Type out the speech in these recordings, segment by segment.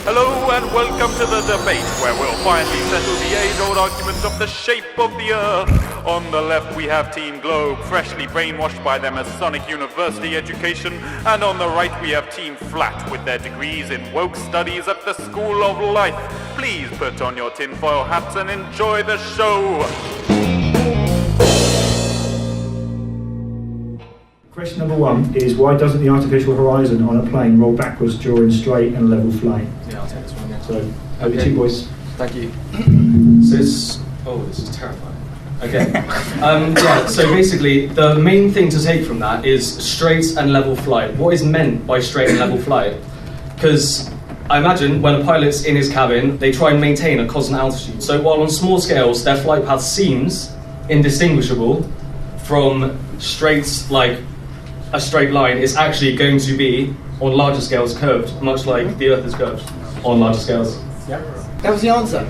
Hello and welcome to the debate, where we'll finally settle the age-old argument of the shape of the Earth. On the left we have Team Globe, freshly brainwashed by their Masonic University education, and on the right we have Team Flat, with their degrees in woke studies at the School of Life. Please put on your tinfoil hats and enjoy the show. Question number one is, why doesn't the artificial horizon on a plane roll backwards during straight and level flight? Yeah, I'll take this one. Yeah. So, over to you, boys. Thank you. So this is terrifying. Okay. So basically, the main thing to take from that is straight and level flight. What is meant by straight and level flight? Because I imagine when a pilot's in his cabin, they try and maintain a constant altitude. So while on small scales, their flight path seems indistinguishable from straight, like a straight line, it's actually going to be, on larger scales, curved, much like the Earth is curved on larger scales. Yeah. That was the answer.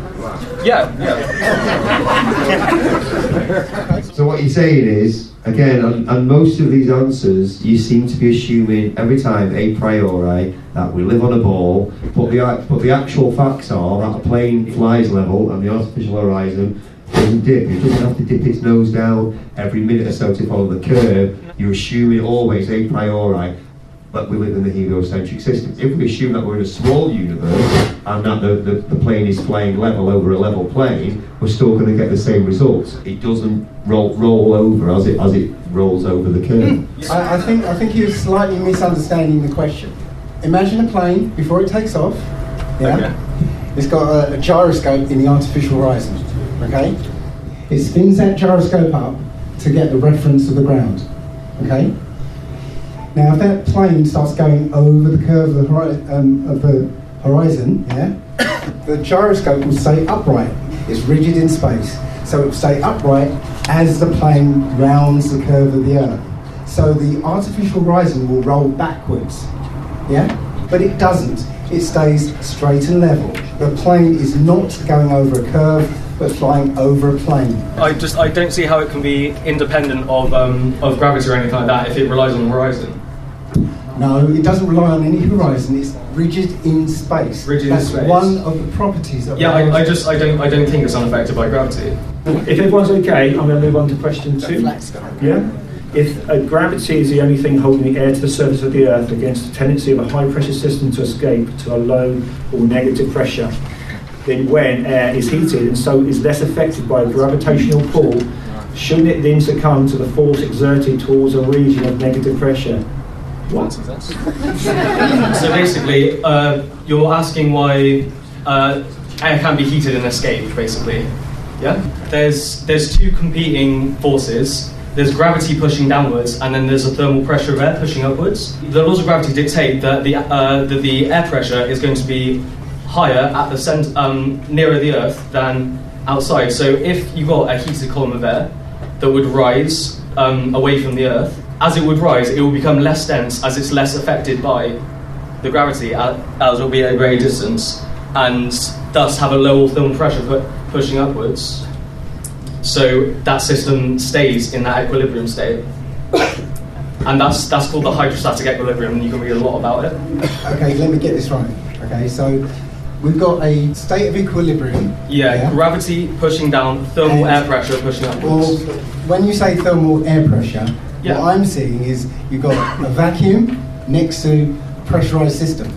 Yeah. So what you're saying is, again, on most of these answers, you seem to be assuming every time a priori that we live on a ball, but the actual facts are that a plane flies level and the artificial horizon doesn't dip. It doesn't have to dip its nose down every minute or so to follow the curve. You're assuming always a priori that we live in the heliocentric system. If we assume that we're in a small universe and that the plane is flying level over a level plane, we're still going to get the same results. It doesn't roll over as it rolls over the curve. I think you're slightly misunderstanding the question. Imagine a plane before it takes off. Yeah. Okay. It's got a gyroscope in the artificial horizon. Okay. It spins that gyroscope up to get the reference of the ground. Okay. Now, if that plane starts going over the curve of the horizon, the gyroscope will stay upright. It's rigid in space, so it will stay upright as the plane rounds the curve of the Earth. So the artificial horizon will roll backwards, but it doesn't. It stays straight and level. The plane is not going over a curve, but flying over a plane. I don't see how it can be independent of gravity or anything like that if it relies on the horizon. No, it doesn't rely on any horizon. It's rigid in space. That's one of the properties of I don't think it's unaffected by gravity. If everyone's okay, I'm going to move on to question 2. Yeah. If gravity is the only thing holding the air to the surface of the Earth against the tendency of a high pressure system to escape to a low or negative pressure, then when air is heated and so is less affected by a gravitational pull, shouldn't it then succumb to the force exerted towards a region of negative pressure? What? So basically, you're asking why air can be heated and escape, basically. Yeah? There's two competing forces. There's gravity pushing downwards, and then there's a thermal pressure of air pushing upwards. The laws of gravity dictate that the air pressure is going to be higher at the nearer the Earth than outside. So if you got a heated column of air that would rise away from the Earth, as it would rise, it will become less dense as it's less affected by the gravity as it will be at a greater distance, and thus have a lower thermal pressure pushing upwards. So that system stays in that equilibrium state. And that's called the hydrostatic equilibrium, and you can read a lot about it. Okay, let me get this right. Okay, so we've got a state of equilibrium. Yeah, gravity pushing down, thermal air pressure pushing upwards. Well, when you say thermal air pressure, what I'm seeing is you've got a vacuum next to a pressurized system.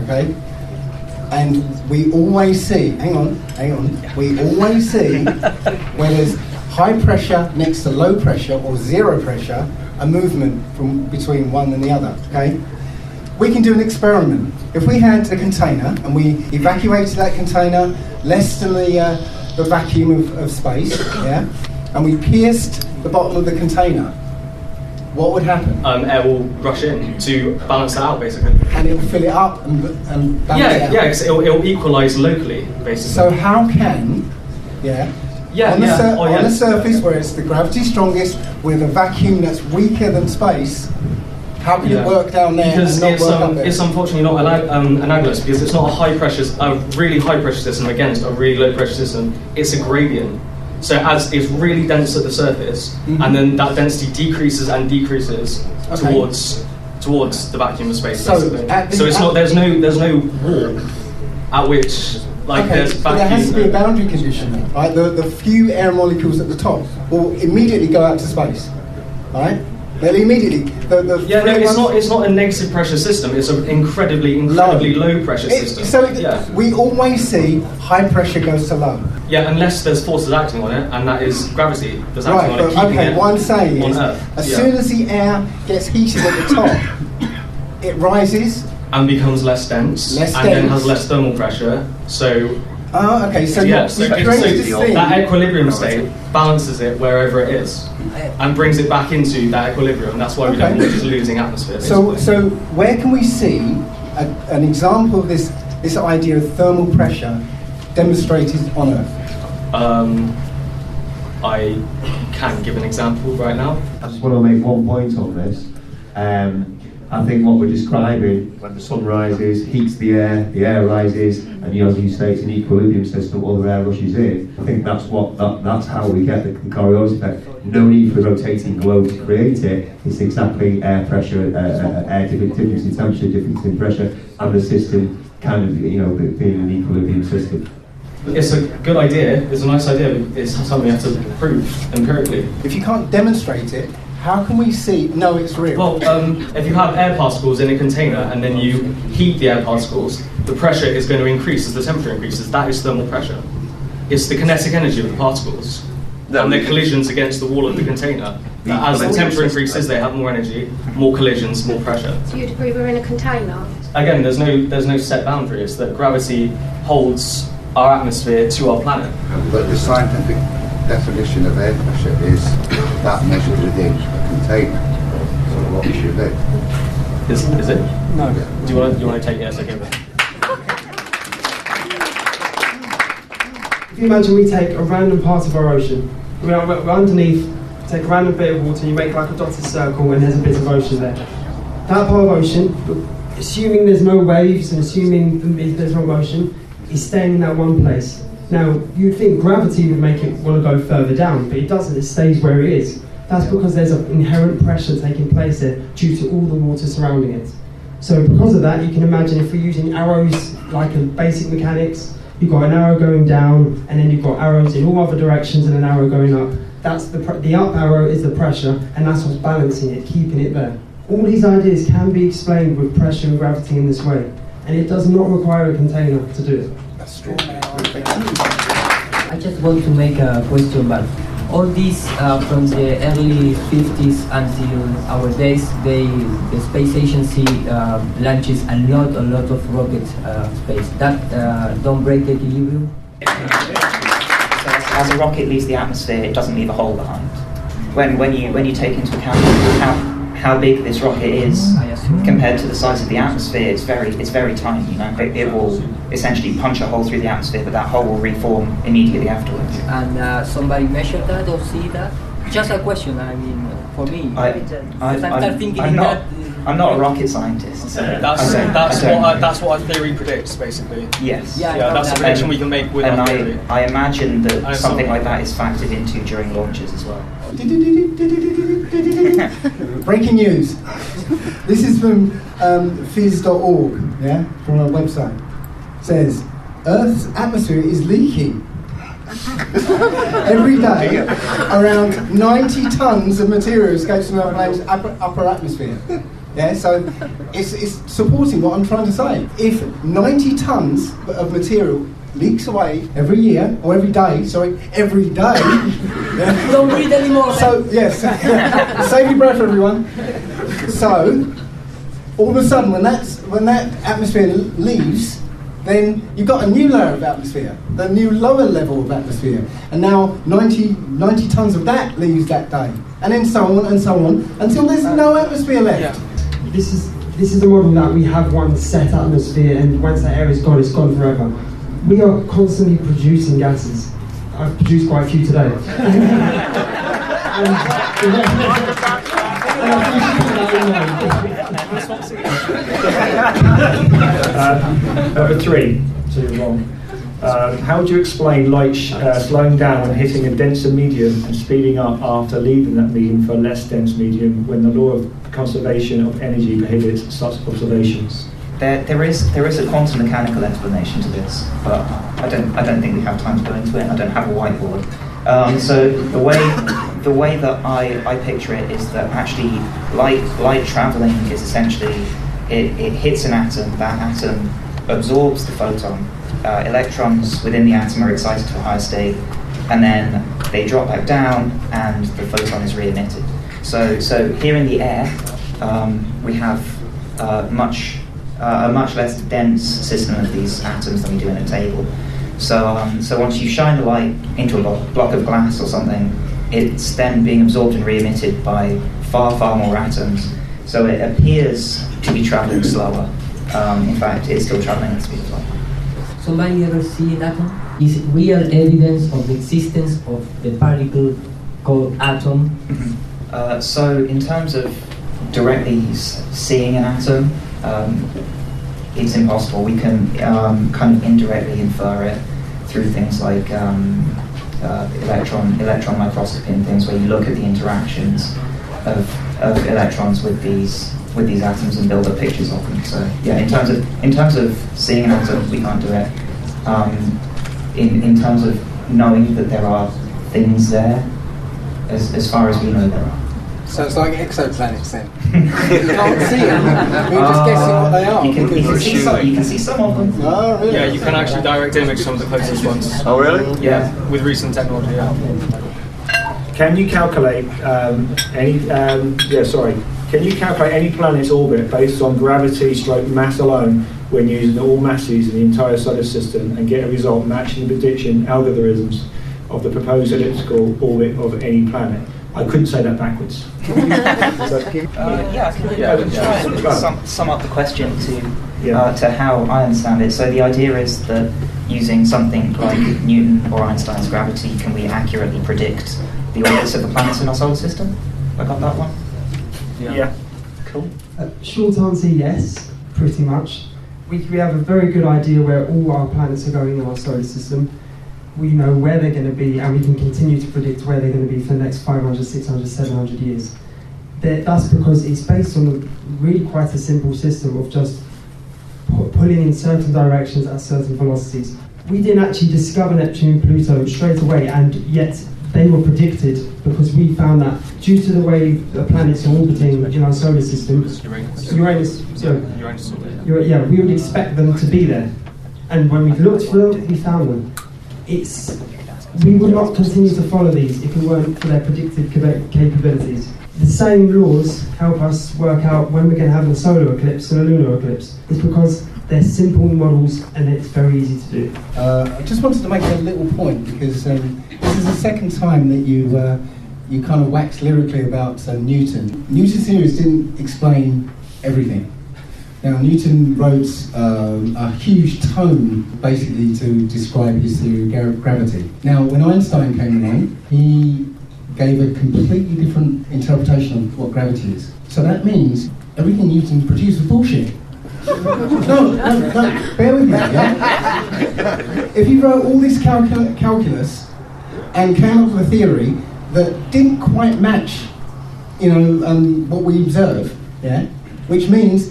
Okay? And we always see, hang on, we always see when there's high pressure next to low pressure or zero pressure, a movement from between one and the other, okay? We can do an experiment. If we had a container and we evacuated that container less than the vacuum of space, and we pierced the bottom of the container, what would happen? Air will rush in to balance that out, basically. And it will fill it up and balance it out? Yeah, it'll equalise locally, basically. So how can, on the surface where it's the gravity strongest, with a vacuum that's weaker than space, how can it work down there because and not work up there? It's unfortunately not analogous, because it's not a really high pressure system against a really low pressure system. It's a gradient. So as it's really dense at the surface, and then that density decreases and decreases towards the vacuum of space. So it's not. There's no warp at which, like, okay, there's but there has to be a vacuum. boundary condition, then, right? The few air molecules at the top will immediately go out to space, right? They'll immediately. Yeah, no, it's not a negative pressure system. It's an incredibly low pressure system. We always see high pressure goes to low. Yeah, unless there's forces acting on it, and that is gravity that's acting Right, on it, but keeping okay, it what I'm saying on is, Earth. as soon as the air gets heated at the top, it rises. And becomes less dense, then has less thermal pressure. So, okay, so yeah, you create this thing. that equilibrium state balances it wherever it is, and brings it back into that equilibrium. That's why we don't want just losing atmosphere. So where can we see an example of this idea of thermal pressure demonstrated on Earth? I can't give an example right now. I just want to make one point on this. I think what we're describing, when the sun rises, heats the air rises, and as you say, it's an equilibrium system, other air rushes in. I think that's how we get the Coriolis effect. No need for a rotating globe to create it. It's exactly air pressure, air difference in temperature, difference in pressure, and the system kind of, being an equilibrium system. It's a good idea. It's a nice idea. But it's something we have to prove empirically. If you can't demonstrate it, how can we see? No, it's real. Well, if you have air particles in a container and then you heat the air particles, the pressure is going to increase as the temperature increases. That is thermal pressure. It's the kinetic energy of the particles and their collisions against the wall of the container. As the temperature increases, they have more energy, more collisions, more pressure. So you'd agree we're in a container? Again, there's no set boundary. It's that gravity holds our atmosphere to our planet. But the scientific definition of air pressure is that measured within a container. So what should it be? Is it? No. Do you want to take it as a given? If you imagine we take a random part of our ocean, we're underneath, take a random bit of water, you make like a dotted circle and there's a bit of ocean there. That part of ocean, assuming there's no waves and assuming there's no motion, is staying in that one place. Now, you'd think gravity would make it want to go further down, but it doesn't, it stays where it is. That's because there's an inherent pressure taking place there due to all the water surrounding it. So because of that, you can imagine if we're using arrows like in basic mechanics, you've got an arrow going down, and then you've got arrows in all other directions and an arrow going up. That's the up arrow is the pressure, and that's what's balancing it, keeping it there. All these ideas can be explained with pressure and gravity in this way, and it does not require a container to do it. That's true. I just want to make a question, but all these from the early 50s until our days, the space agency launches a lot of rocket space. That don't break the equilibrium? So as a rocket leaves the atmosphere, it doesn't leave a hole behind. When you take into account how big this rocket is compared to the size of the atmosphere, it's very tiny. It will essentially punch a hole through the atmosphere, but that hole will reform immediately afterwards. And somebody measured that or see that? Just a question. I mean, for me, I'm not a rocket scientist, so that's what our theory predicts, basically. Yes. Yeah, that's a prediction we can make with our theory. I imagine that something like that is factored into during launches as well. Breaking news. This is from phys.org, from our website. It says, Earth's atmosphere is leaking. Every day, around 90 tons of material escapes from our planet's upper atmosphere. Yeah, so it's supporting what I'm trying to say. If 90 tons of material leaks away every year, or every day, yeah. Don't breathe anymore. So, yes, save your breath, everyone. So, all of a sudden, when that atmosphere leaves, then you've got a new layer of atmosphere, the new lower level of atmosphere, and now 90 tons of that leaves that day, and then so on, until there's no atmosphere left. Yeah. This is the model that we have one set atmosphere, and once that air is gone, it's gone forever. We are constantly producing gases. I've produced quite a few today. Number 3, so you're wrong. How do you explain light slowing down when hitting a denser medium and speeding up after leaving that medium for a less dense medium when the law of conservation of energy prohibits such observations? there is a quantum mechanical explanation to this, but I don't think we have time to go into it. I don't have a whiteboard. So the way that I picture it is that actually light traveling is essentially it hits an atom. That atom absorbs the photon. Electrons within the atom are excited to a higher state, and then they drop back down, and the photon is re-emitted. So here in the air, we have a much less dense system of these atoms than we do in a table. So once you shine the light into a block of glass or something, it's then being absorbed and re-emitted by far more atoms. So it appears to be traveling slower. In fact, it's still traveling at the speed of light. Somebody ever see an atom? Is it real evidence of the existence of the particle called atom? So in terms of directly seeing an atom, it's impossible. We can kind of indirectly infer it through things like electron microscopy and things, where you look at the interactions of electrons with these atoms and build up pictures of them. So yeah, in terms of seeing an atom, we can't do it. In terms of knowing that there are things there, as far as we know, there are. So it's like exoplanets then. You can't see them. We're just guessing what they are. You can see some of them. Oh, really? Yeah, you can actually direct image some of the closest ones. Oh, really? Yeah. With recent technology, yeah. Can you calculate Can you calculate any planet's orbit based on gravity/mass alone when using all masses in the entire solar system and get a result matching the prediction algorithms of the proposed elliptical orbit of any planet? I couldn't say that backwards. I can try and sum up the question to how I understand it. So the idea is that using something like Newton or Einstein's gravity, can we accurately predict the orbits of the planets in our solar system? I got that one? Yeah. Cool. Short answer, yes, pretty much. We have a very good idea where all our planets are going in our solar system. We know where they're going to be, and we can continue to predict where they're going to be for the next 500, 600, 700 years. That's because it's based on really quite a simple system of just pulling in certain directions at certain velocities. We didn't actually discover Neptune and Pluto straight away, and yet they were predicted because we found that due to the way the planets are orbiting in our solar system, Uranus, we would expect them to be there. And when we looked for them, we found them. We would not continue to follow these if it weren't for their predicted capabilities. The same laws help us work out when we're going to have a solar eclipse and a lunar eclipse. It's because they're simple models and it's very easy to do. I just wanted to make a little point because this is the second time that you kind of waxed lyrically about Newton. Newton's theories didn't explain everything. Now, Newton wrote a huge tome, basically, to describe his theory of gravity. Now, when Einstein came along, he gave a completely different interpretation of what gravity is. So that means everything Newton produced was bullshit. No, bear with me, yeah? If he wrote all this calculus and came up with a theory that didn't quite match, what we observe, yeah, which means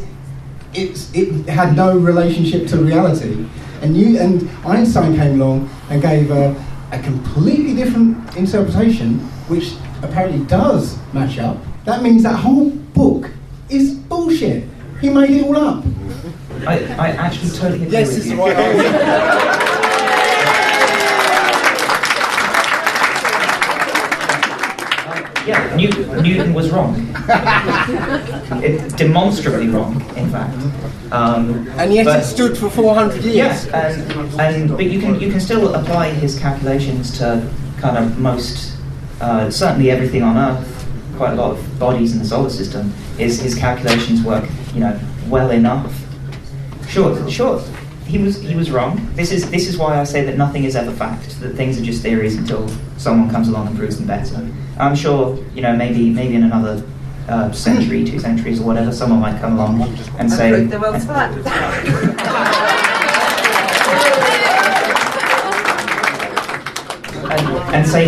it had no relationship to reality, and Einstein came along and gave a completely different interpretation, which apparently does match up. That means that whole book is bullshit. He made it all up. I actually totally agree with you. Yeah, Newton was wrong. Demonstrably wrong, in fact. And yet it stood for 400 years. Yes, but you can still apply his calculations to kind of most, certainly everything on Earth. Quite a lot of bodies in the solar system. His calculations work, well enough. Sure. He was wrong. This is why I say that nothing is ever fact. That things are just theories until someone comes along and proves them better. I'm sure, maybe in another century, 2 centuries, or whatever, someone might come along and say the world's flat. and say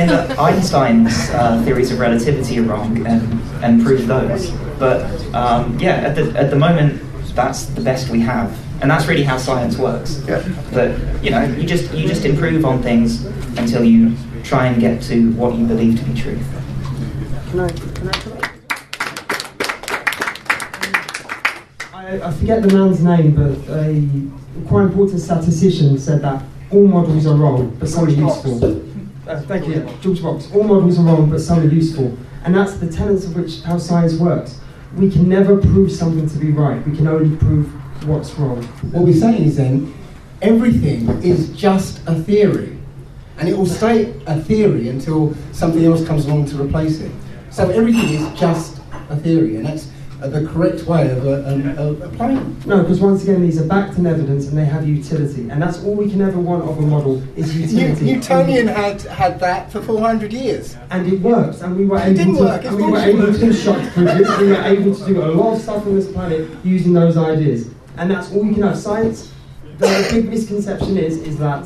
that Einstein's theories of relativity are wrong and prove those. But at the moment, that's the best we have, and that's really how science works. Yeah. That you just improve on things until you try and get to what you believe to be truth. I forget the man's name, but a quite important statistician said that all models are wrong, but some are useful. Thank you, George Box. All models are wrong, but some are useful. And that's the tenets of which how science works. We can never prove something to be right. We can only prove what's wrong. What we're saying is then, everything is just a theory. And it will stay a theory until something else comes along to replace it. So everything is just a theory, and that's the correct way of applying it. No, because once again, these are backed in evidence and they have utility. And that's all we can ever want of a model is utility. Newtonian had that for 400 years. And it worked, and we were able didn't to, work, and we were able to construct bridges, we were able to do a lot of stuff on this planet using those ideas. And that's all you can have. Science, the big misconception is that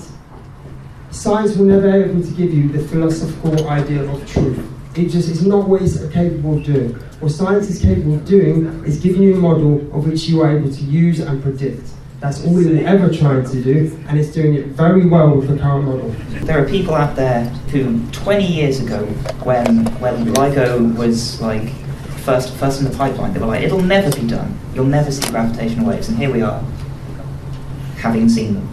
science will never be able to give you the philosophical idea of truth. It's not what it's capable of doing. What science is capable of doing is giving you a model of which you are able to use and predict. That's all it's ever trying to do, and it's doing it very well with the current model. There are people out there who 20 years ago, when LIGO was like first in the pipeline, they were like, it'll never be done. You'll never see gravitational waves, and here we are, having seen them.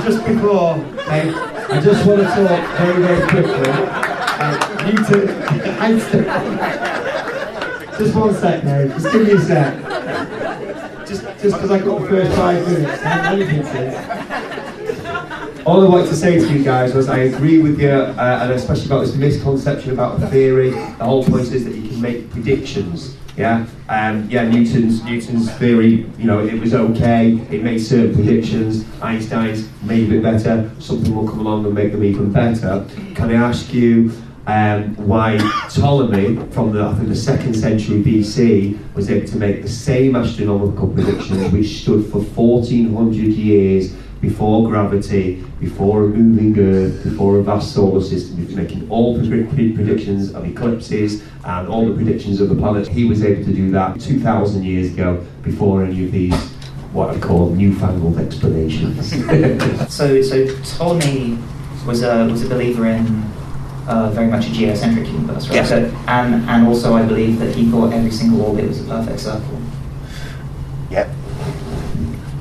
Just before, I just want to talk very, very quickly. Just one sec, mate. Just give me a sec. Just because I got the first 5 minutes. All I wanted to say to you guys was I agree with you, and especially about this misconception about the theory. The whole point is that you can make predictions. Yeah, Newton's theory, it was okay. It made certain predictions. Einstein's made a bit better. Something will come along and make them even better. Can I ask you why Ptolemy, from the 2nd century BC, was able to make the same astronomical predictions which stood for 1400 years before gravity, before a moving Earth, before a vast solar system, making all predictions of eclipses and all the predictions of the planets. He was able to do that 2,000 years ago before any of these, what I call newfangled explanations. So Ptolemy was a believer in very much a geocentric universe, right? Yes. So, and also I believe that he thought every single orbit was a perfect circle. Yeah.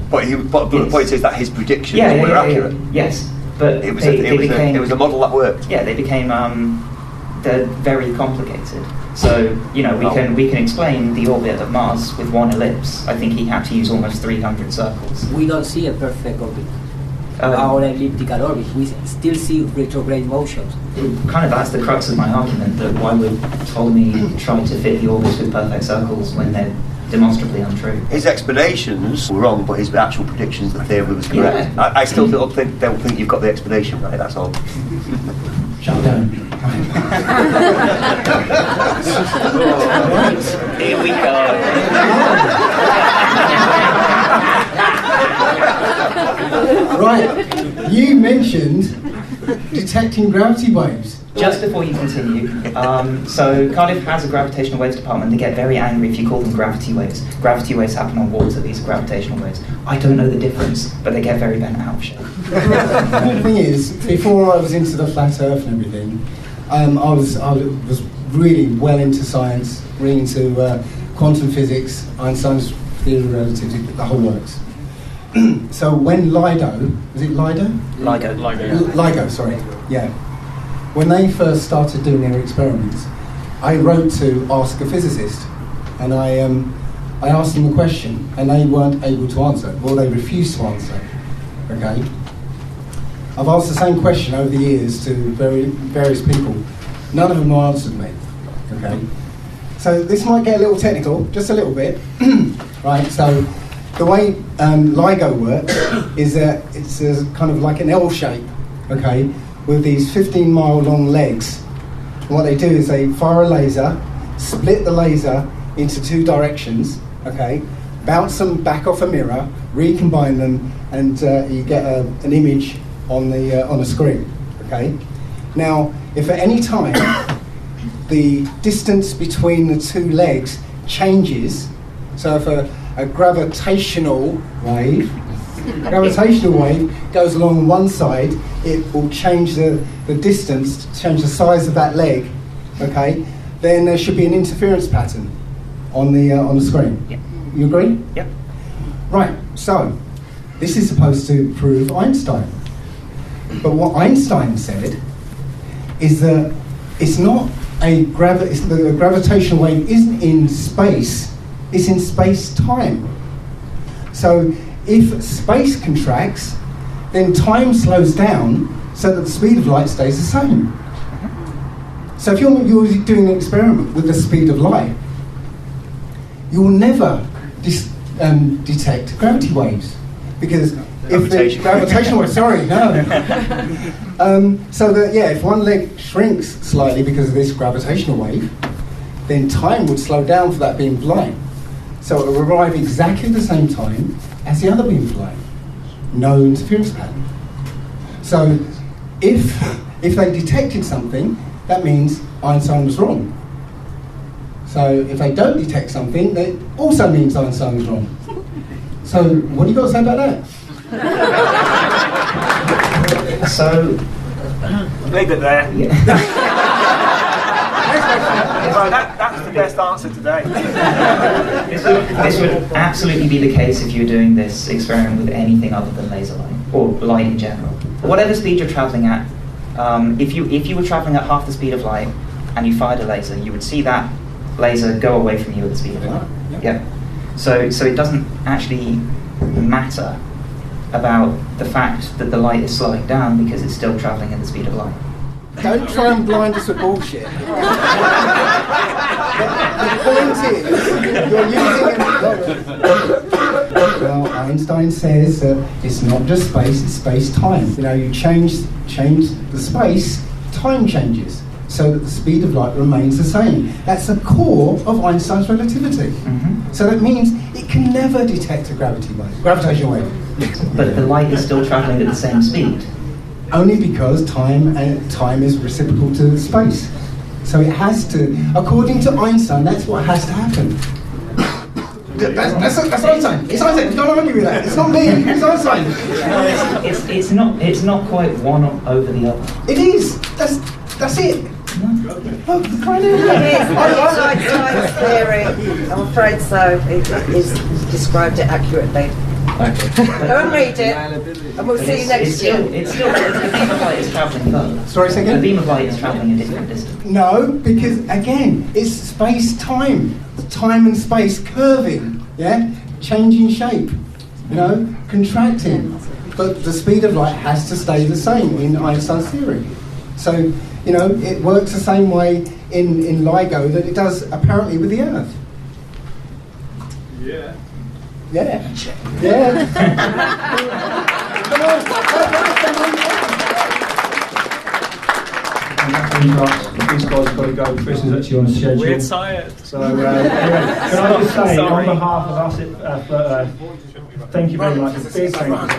But the point is that his predictions were accurate. Yes, but it was a model that worked. Yeah, they became they're very complicated. So we can explain the orbit of Mars with one ellipse. I think he had to use almost 300 circles. We don't see a perfect orbit. Our elliptical orbit, we still see retrograde motions. Kind of that's the crux of my argument, that why would Ptolemy try to fit the orbits with perfect circles when they're demonstrably untrue? His explanations were wrong, but his actual predictions, the theory was correct. Yeah. I still don't think you've got the explanation right, that's all. Shut down. Here we go. Right, you mentioned detecting gravity waves. Just before you continue, so Cardiff has a gravitational waves department. They get very angry if you call them gravity waves. Gravity waves happen on water, these are gravitational waves. I don't know the difference, but they get very bent out of shape. The thing is, before I was into the flat earth and everything, I was really well into science, really into quantum physics, Einstein's theory of relativity, the whole works. So when LIGO, was it LIGO? LIGO, sorry, yeah. When they first started doing their experiments, I wrote to ask a physicist, and I asked them a question, and they weren't able to answer. Well, they refused to answer. Okay. I've asked the same question over the years to various people. None of them answered me. Okay. So this might get a little technical, just a little bit. Right. So the way LIGO works is that it's kind of like an L shape. Okay. With these 15-mile long legs. And what they do is they fire a laser, split the laser into 2 directions, okay, bounce them back off a mirror, recombine them, and you get an image on a screen, okay? Now, if at any time the distance between the 2 legs changes, So if a gravitational wave goes along one side, it will change the distance, change the size of that leg. Okay, then there should be an interference pattern on the screen. Yep. You agree? Yep. Right. So this is supposed to prove Einstein, but what Einstein said is that it's not the gravitational wave isn't in space; it's in space-time. So if space contracts, then time slows down so that the speed of light stays the same. So if you're doing an experiment with the speed of light, you will never detect gravity waves, because if the gravitational wave, so that if one leg shrinks slightly because of this gravitational wave, then time would slow down for that beam of light. So it will arrive exactly the same time as the other beam of light. No interference pattern. So if they detected something, that means Einstein was wrong. So if they don't detect something, that also means Einstein was wrong. So what do you got to say about that? So leave it there. Yeah. That's the best answer today. This would absolutely be the case if you were doing this experiment with anything other than laser light, or light in general. Whatever speed you're travelling at, if you were travelling at half the speed of light and you fired a laser, you would see that laser go away from you at the speed of light. Yeah. So it doesn't actually matter about the fact that the light is slowing down because it's still travelling at the speed of light. Don't try and blind us with bullshit. The point is, you're using it. Well, Einstein says that it's not just space, it's space-time. You know, you change the space, time changes, so that the speed of light remains the same. That's the core of Einstein's relativity. Mm-hmm. So that means it can never detect a gravitational wave. But the light is still travelling at the same speed. Only because time is reciprocal to space. So it has to, according to Einstein, that's what has to happen. That's Einstein. It's Einstein. Don't argue with that. It's not me. It's Einstein. It's not quite one over the other. It is. That's it. It is Einstein's theory. I'm afraid so. It is described it accurately. Okay. Go and read it, and we'll see you next year. The beam of light is travelling further. Sorry, say again? The beam of light is travelling a different distance. No, because again, it's space-time. Time and space curving, changing shape, contracting. But the speed of light has to stay the same in Einstein's theory. So, it works the same way in LIGO that it does apparently with the Earth. Yeah. Yeah. Yeah. Come on. These guys have got to go. Chris is actually on a schedule. We're tired. So, anyway, can I just say, on behalf of us at thank you very much. A big thank you very much.